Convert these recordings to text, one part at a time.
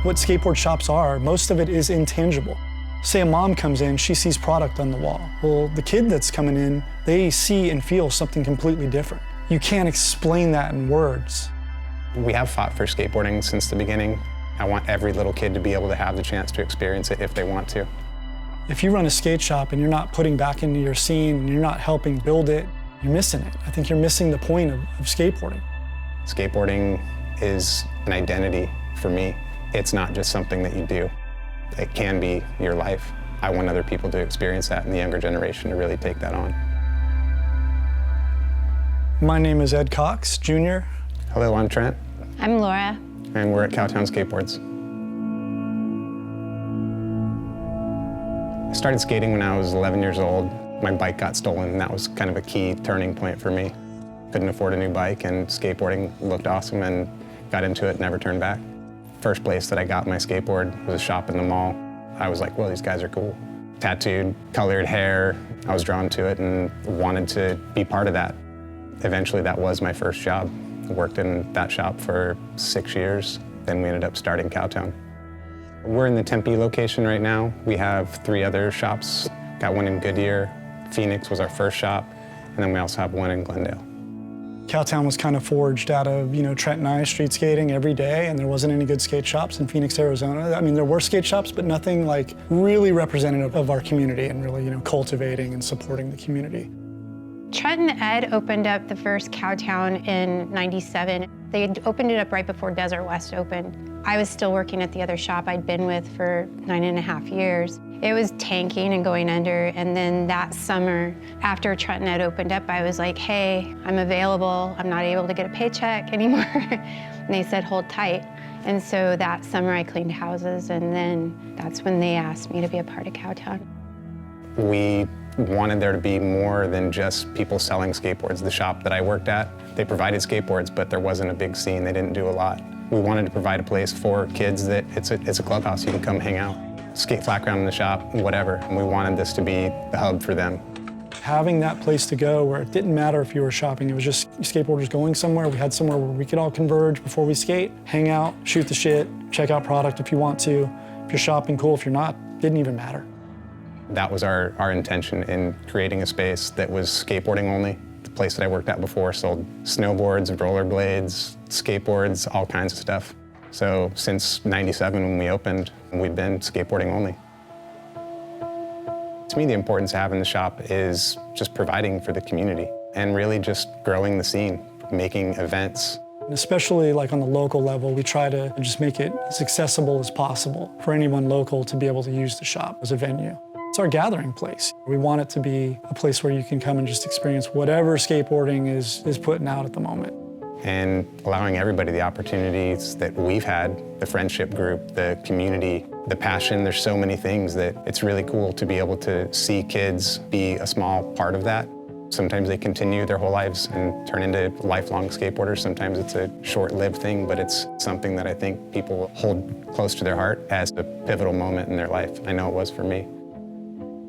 What skateboard shops are, most of it is intangible. Say a mom comes in, she sees product on the wall. Well, the kid that's coming in, they see and feel something completely different. You can't explain that in words. We have fought for skateboarding since the beginning. I want every little kid to be able to have the chance to experience it if they want to. If you run a skate shop and you're not putting back into your scene and you're not helping build it, you're missing it. I think you're missing the point of skateboarding. Skateboarding is an identity for me. It's not just something that you do. It can be your life. I want other people to experience that and the younger generation to really take that on. My name is Ed Cox, Jr. Hello, I'm Trent. I'm Laura. And we're at Cowtown Skateboards. I started skating when I was 11 years old. My bike got stolen, and that was kind of a key turning point for me. Couldn't afford a new bike, and skateboarding looked awesome, and got into it, never turned back. First place that I got my skateboard was a shop in the mall. I was like, well, these guys are cool. Tattooed, colored hair. I was drawn to it and wanted to be part of that. Eventually, that was my first job. I worked in that shop for 6 years. Then we ended up starting Cowtown. We're in the Tempe location right now. We have 3 other shops. Got one in Goodyear. Phoenix was our first shop. And then we also have one in Glendale. Cowtown was kind of forged out of, Trent and I street skating every day, and there wasn't any good skate shops in Phoenix, Arizona. I mean, there were skate shops, but nothing like really representative of our community and really, cultivating and supporting the community. Trent and Ed opened up the first Cowtown in '97. They opened it up right before Desert West opened. I was still working at the other shop I'd been with for 9.5 years. It was tanking and going under, and then that summer, after Trent and Ed opened up, I was like, hey, I'm available. I'm not able to get a paycheck anymore. And they said, hold tight. And so that summer I cleaned houses, and then that's when they asked me to be a part of Cowtown. We wanted there to be more than just people selling skateboards. The shop that I worked at, they provided skateboards, but there wasn't a big scene. They didn't do a lot. We wanted to provide a place for kids that it's a clubhouse. You can come hang out, skate flat ground in the shop, whatever. And we wanted this to be the hub for them. Having that place to go where it didn't matter if you were shopping, it was just skateboarders going somewhere. We had somewhere where we could all converge before we skate, hang out, shoot the shit, check out product if you want to. If you're shopping, cool. If you're not, didn't even matter. That was our intention in creating a space that was skateboarding only. The place that I worked at before sold snowboards, rollerblades, skateboards, all kinds of stuff. So since '97 when we opened, we've been skateboarding only. To me, the importance of having the shop is just providing for the community and really just growing the scene, making events. Especially like on the local level, we try to just make it as accessible as possible for anyone local to be able to use the shop as a venue. It's our gathering place. We want it to be a place where you can come and just experience whatever skateboarding is putting out at the moment. And allowing everybody the opportunities that we've had, the friendship group, the community, the passion. There's so many things that it's really cool to be able to see kids be a small part of that. Sometimes they continue their whole lives and turn into lifelong skateboarders. Sometimes it's a short-lived thing, but it's something that I think people hold close to their heart as a pivotal moment in their life. I know it was for me.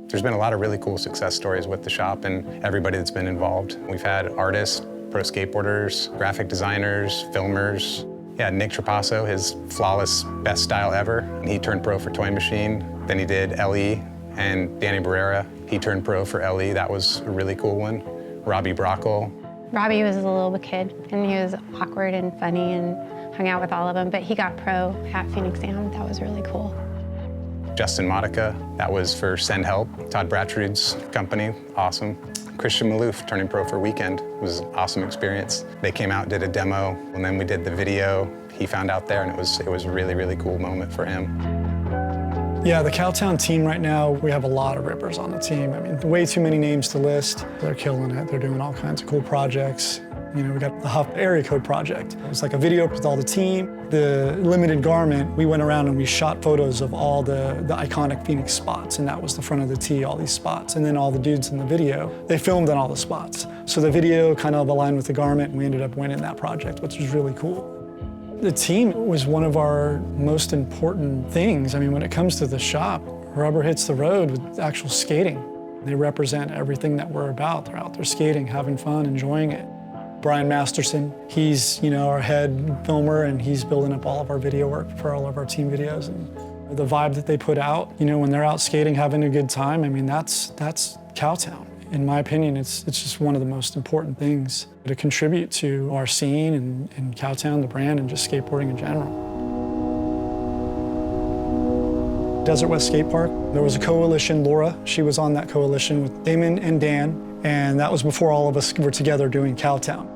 There's been a lot of really cool success stories with the shop and everybody that's been involved. We've had artists, pro skateboarders, graphic designers, filmers. Yeah, Nick Trapasso, his flawless best style ever. He turned pro for Toy Machine. Then he did LE. And Danny Barrera, he turned pro for LE. That was a really cool one. Robbie Brockle. Robbie was a little kid, and he was awkward and funny and hung out with all of them, but he got pro at Phoenix Am. That was really cool. Justin Modica, that was for Send Help, Todd Brattrud's company, awesome. Christian Maloof turning pro for Weekend was an awesome experience. They came out, did a demo, and then we did the video. He found out there, and it was a really, really cool moment for him. Yeah, the Cowtown team right now, we have a lot of rippers on the team. I mean, way too many names to list. They're killing it. They're doing all kinds of cool projects. We got the Huff Area Code project. It was like a video with all the team. The Limited Garment, we went around and we shot photos of all the iconic Phoenix spots, and that was the front of the tee, all these spots. And then all the dudes in the video, they filmed on all the spots. So the video kind of aligned with the garment, and we ended up winning that project, which was really cool. The team was one of our most important things. I mean, when it comes to the shop, rubber hits the road with actual skating. They represent everything that we're about. They're out there skating, having fun, enjoying it. Brian Masterson, he's our head filmer, and he's building up all of our video work for all of our team videos. And the vibe that they put out, when they're out skating, having a good time, I mean, that's Cowtown. In my opinion, it's just one of the most important things to contribute to our scene and Cowtown, the brand, and just skateboarding in general. Desert West Skatepark, there was a coalition, Laura, she was on that coalition with Damon and Dan, and that was before all of us were together doing Cowtown.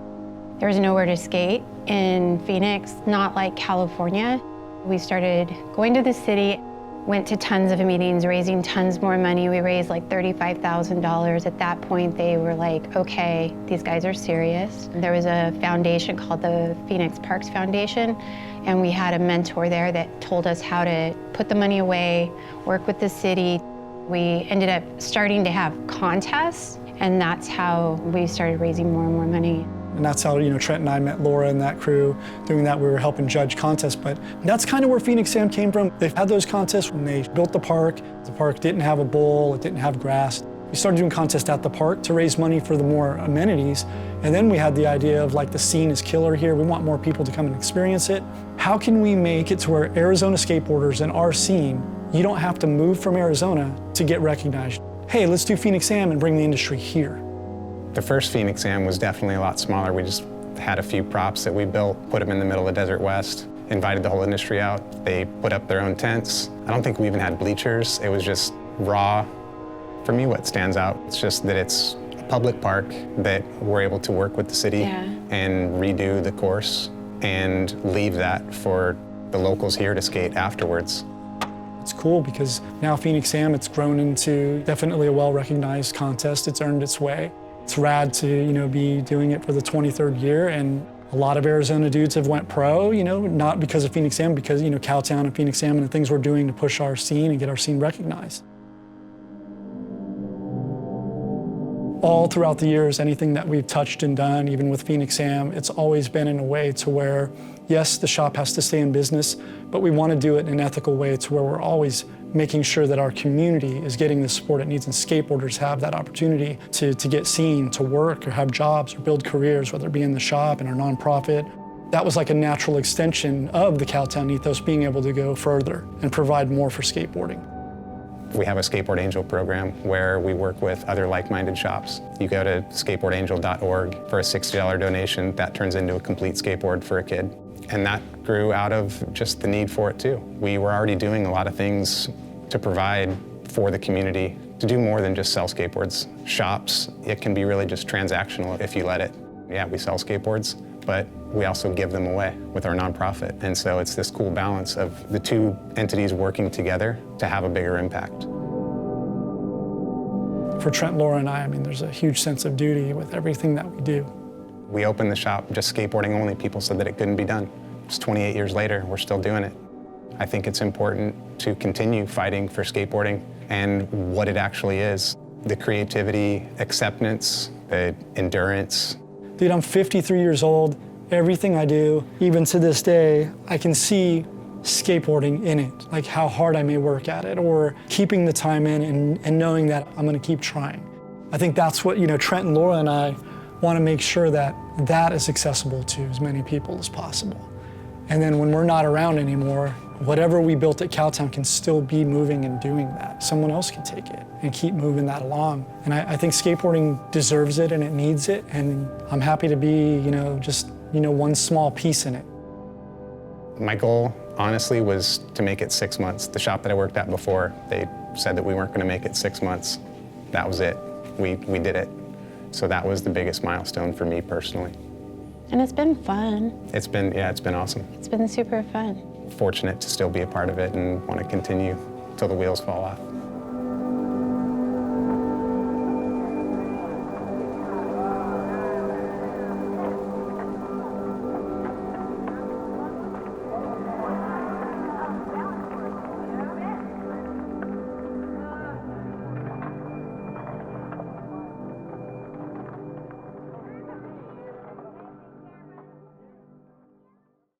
There was nowhere to skate in Phoenix, not like California. We started going to the city, went to tons of meetings, raising tons more money. We raised like $35,000. At that point, they were like, okay, these guys are serious. There was a foundation called the Phoenix Parks Foundation, and we had a mentor there that told us how to put the money away, work with the city. We ended up starting to have contests, and that's how we started raising more and more money. And that's how, Trent and I met Laura and that crew. Doing that, we were helping judge contests, but that's kind of where Phoenix Sam came from. They've had those contests when they built the park. The park didn't have a bowl, it didn't have grass. We started doing contests at the park to raise money for the more amenities. And then we had the idea of the scene is killer here. We want more people to come and experience it. How can we make it to where Arizona skateboarders in our scene, you don't have to move from Arizona to get recognized? Hey, let's do Phoenix Sam and bring the industry here. The first Phoenix Sam was definitely a lot smaller. We just had a few props that we built, put them in the middle of Desert West, invited the whole industry out. They put up their own tents. I don't think we even had bleachers. It was just raw. For me, what stands out, it's just that it's a public park that we're able to work with the city and redo the course and leave that for the locals here to skate afterwards. It's cool because now Phoenix Sam, it's grown into definitely a well-recognized contest. It's earned its way. It's rad to, be doing it for the 23rd year, and a lot of Arizona dudes have went pro, not because of Phoenix Sam, because, Cowtown and Phoenix Sam and the things we're doing to push our scene and get our scene recognized. All throughout the years, anything that we've touched and done, even with Phoenix Sam, it's always been in a way to where, yes, the shop has to stay in business, but we want to do it in an ethical way to where we're always making sure that our community is getting the support it needs, and skateboarders have that opportunity to get seen, to work, or have jobs, or build careers, whether it be in the shop, in our nonprofit. That was like a natural extension of the Cowtown ethos, being able to go further and provide more for skateboarding. We have a Skateboard Angel program where we work with other like-minded shops. You go to skateboardangel.org for a $60 donation. That turns into a complete skateboard for a kid. And that grew out of just the need for it too. We were already doing a lot of things to provide for the community, to do more than just sell skateboards. Shops, it can be really just transactional if you let it. Yeah, we sell skateboards, but we also give them away with our nonprofit. And so it's this cool balance of the two entities working together to have a bigger impact. For Trent, Laura, and I mean, there's a huge sense of duty with everything that we do. We opened the shop just skateboarding only. People said that it couldn't be done. It's 28 years later, we're still doing it. I think it's important to continue fighting for skateboarding and what it actually is. The creativity, acceptance, the endurance. Dude, I'm 53 years old. Everything I do, even to this day, I can see skateboarding in it, like how hard I may work at it, or keeping the time in and knowing that I'm gonna keep trying. I think that's what, Trent and Laura and I want to make sure that that is accessible to as many people as possible. And then when we're not around anymore, whatever we built at Cowtown can still be moving and doing that. Someone else can take it and keep moving that along. And I think skateboarding deserves it and it needs it, and I'm happy to be, just one small piece in it. My goal, honestly, was to make it 6 months. The shop that I worked at before, they said that we weren't going to make it 6 months. That was it. We did it. So that was the biggest milestone for me personally. And it's been fun. It's been awesome. It's been super fun. Fortunate to still be a part of it and want to continue till the wheels fall off.